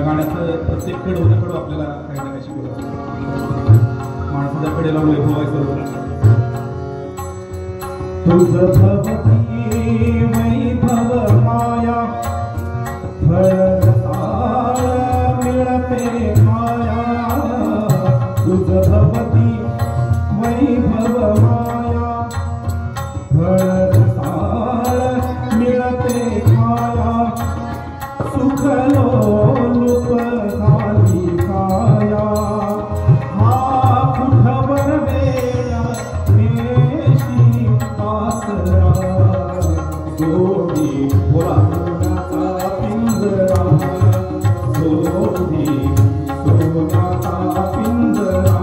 गाण्याचं प्रत्येक कडवण्याकडं आपल्याला काही ना काही शिकवलं. माणसाच्या कडेला वैभवायचं तुझ भवती वैभव माया फळसाळ मिळते माया. तुझ भवती वैभव माया फळसाळ मिळते माया. सुख लोलुप झाली काया. हा कुठवर वेळा मेशी आसरा. सोडी सोन्याचा पिंजरा. सोडी सोन्याचा पिंजरा.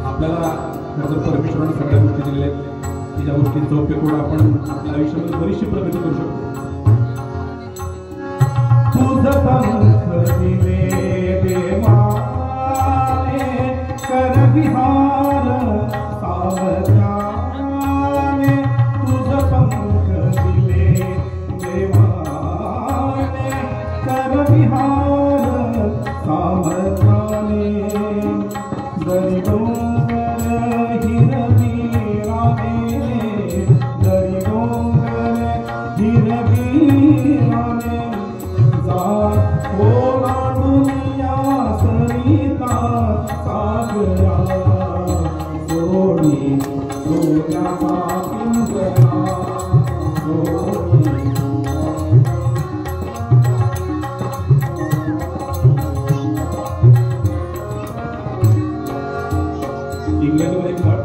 आपल्याला खरं तर परमेश्वराने सगळ्या गोष्टी दिलेल्या आहेत की ज्या गोष्टींचा उपयोग करून आपण आपल्या आयुष्यामध्ये बरीचशी प्रगती करू शकतो. तुझ पंख दिले देवाने कर विहार सावधाने. तुझ पंख दिले देवाने कर विहार सावधाने. दरी डोंगर हिरवी राने. दरी डोंगर हिरवी राने. दुनिया सरिता सागरा. सोडी सोन्याचा पिंजरा.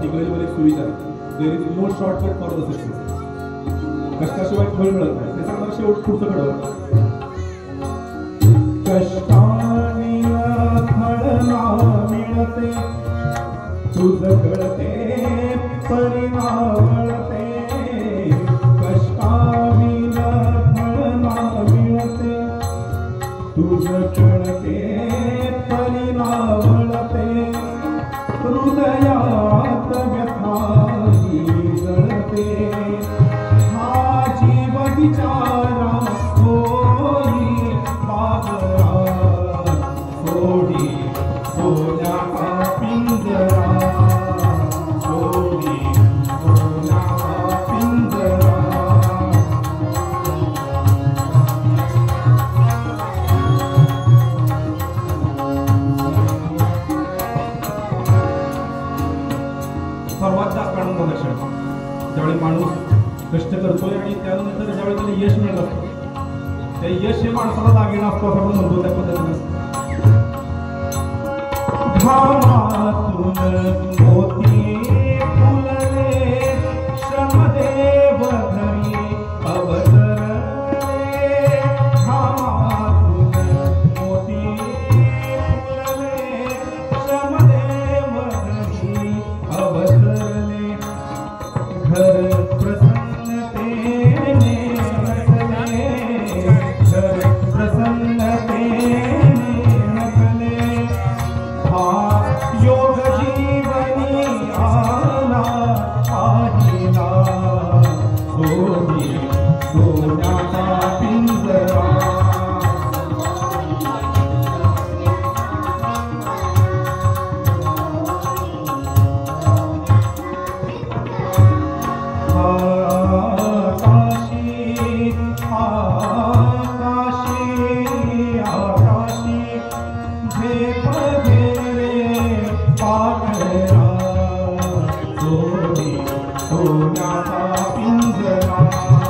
इंग्रजीमध्ये सुविधा there is no shortcut for the success. कष्टाशिवाय फळ मिळत नाही. ते सांगणार शेवट पुढचं घडवं. कष्टाने फळ मिळते. तुझ कळते परिणाम मिळते. कष्टाविन फळ मिळते. तुझ कळते परिणाम मिळते. हृदयात व्यथा जळते. हा जीव विचारा होई बाबरा. सोडी सोन्याचा पिंजरा. सोडी सोन्याचा पिंजरा. सर्वात जास्त आनंद लक्षण ज्यावेळी माणूस कष्ट करतोय आणि त्यानंतर ज्यावेळी त्याला यश मिळत असतं त्या यश हे माणसाला दागिना असतो असं आपण म्हणतो. त्या पद्धतीने घामातून मोती फुलले. श्रमदेव घरी अवतरले. घामातून मोती फुलले. श्रमदेव घरी अवतरले. घर प्रसन्नतेने नटले. घर प्रसन्नतेने नटले. हा योग जीवनी आला आहिला. सोडी सोन्याचा पिंजरा. सोन्याचा पिंजरा.